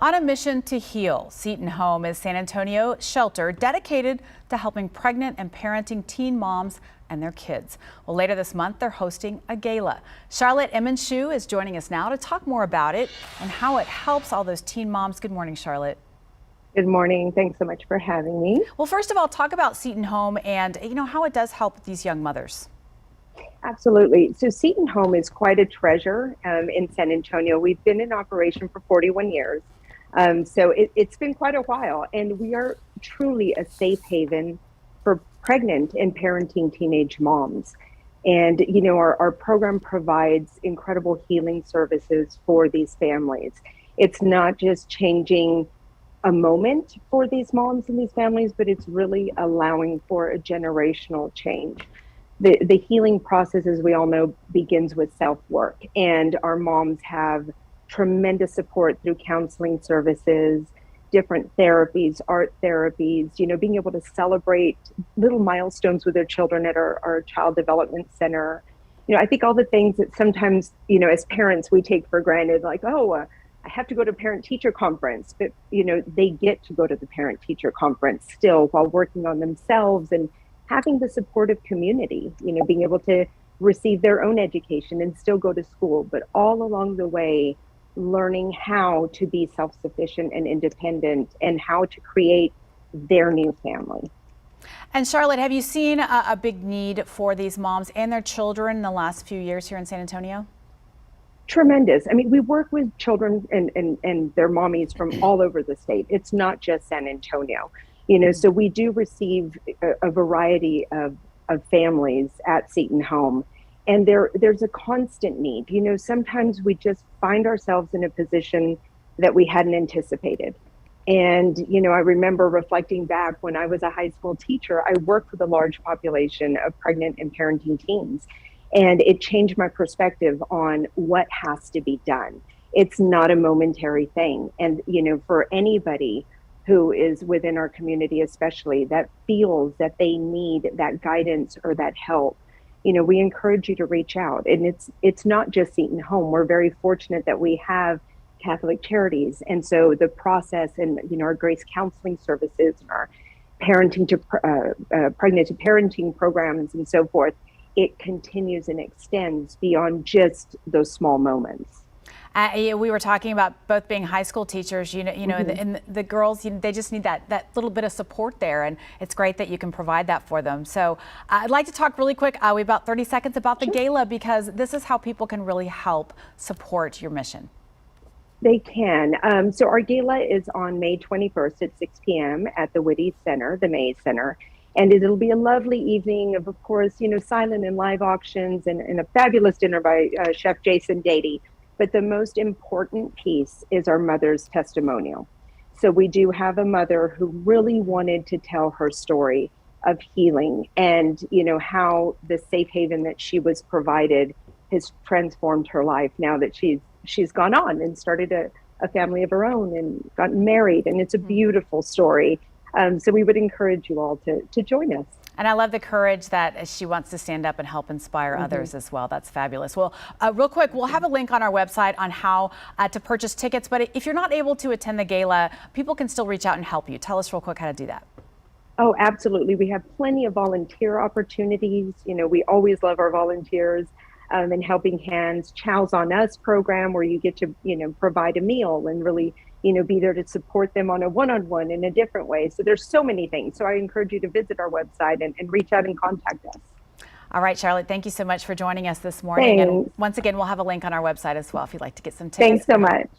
On a mission to heal, Seton Home is San Antonio shelter dedicated to helping pregnant and parenting teen moms and their kids. Well, later this month, they're hosting a gala. Charlotte Emmonshoe is joining us now to talk more about it and how it helps all those teen moms. Good morning, Charlotte. Good morning. Thanks so much for having me. Well, first of all, talk about Seton Home and how it does help these young mothers. Absolutely. So Seton Home is quite a treasure in San Antonio. We've been in operation for 41 years. So it's been quite a while, and we are truly a safe haven for pregnant and parenting teenage moms. And, our program provides incredible healing services for these families. It's not just changing a moment for these moms and these families, but it's really allowing for a generational change. The healing process, as we all know, begins with self-work, and our moms have tremendous support through counseling services, different therapies, art therapies, being able to celebrate little milestones with their children at our child development center. I think all the things that sometimes, as parents, we take for granted, like, I have to go to parent-teacher conference, but, they get to go to the parent-teacher conference still while working on themselves and having the supportive community, being able to receive their own education and still go to school, but all along the way, learning how to be self-sufficient and independent and how to create their new family. And Charlotte, have you seen a big need for these moms and their children in the last few years here in San Antonio? Tremendous. I mean, we work with children and their mommies from all over the state. It's not just San Antonio. So we do receive a variety of families at Seton Home, and there's a constant need. Sometimes we just find ourselves in a position that we hadn't anticipated. And, I remember reflecting back when I was a high school teacher, I worked with a large population of pregnant and parenting teens, and it changed my perspective on what has to be done. It's not a momentary thing. And, for anybody who is within our community, especially that feels that they need that guidance or that help, we encourage you to reach out. And it's not just Seton Home. We're very fortunate that we have Catholic Charities. And so the process and, our Grace Counseling Services and our parenting to pregnant to parenting programs and so forth, it continues and extends beyond just those small moments. We were talking about both being high school teachers, and the girls, they just need that little bit of support there, and it's great that you can provide that for them. So I'd like to talk really quick, we have about 30 seconds about the gala, because this is how people can really help support your mission. They can. So our gala is on May 21st at 6 p.m. at the Whitty Center, the Mays Center. And it'll be a lovely evening of course, silent and live auctions and a fabulous dinner by Chef Jason Dady. But the most important piece is our mother's testimonial. So we do have a mother who really wanted to tell her story of healing and, how the safe haven that she was provided has transformed her life now that she's gone on and started a family of her own and gotten married. And it's a beautiful story. So we would encourage you all to join us. And I love the courage that she wants to stand up and help inspire others as well. That's fabulous. Well, real quick, we'll have a link on our website on how to purchase tickets. But if you're not able to attend the gala, people can still reach out and help you. Tell us real quick how to do that. Oh, absolutely. We have plenty of volunteer opportunities. We always love our volunteers and helping hands. Chow's on Us program where you get to, provide a meal and really be there to support them on a one-on-one in a different way. So there's so many things. So I encourage you to visit our website and reach out and contact us. All right, Charlotte, thank you so much for joining us this morning. Thanks. And once again, we'll have a link on our website as well if you'd like to get some tickets. Thanks so much.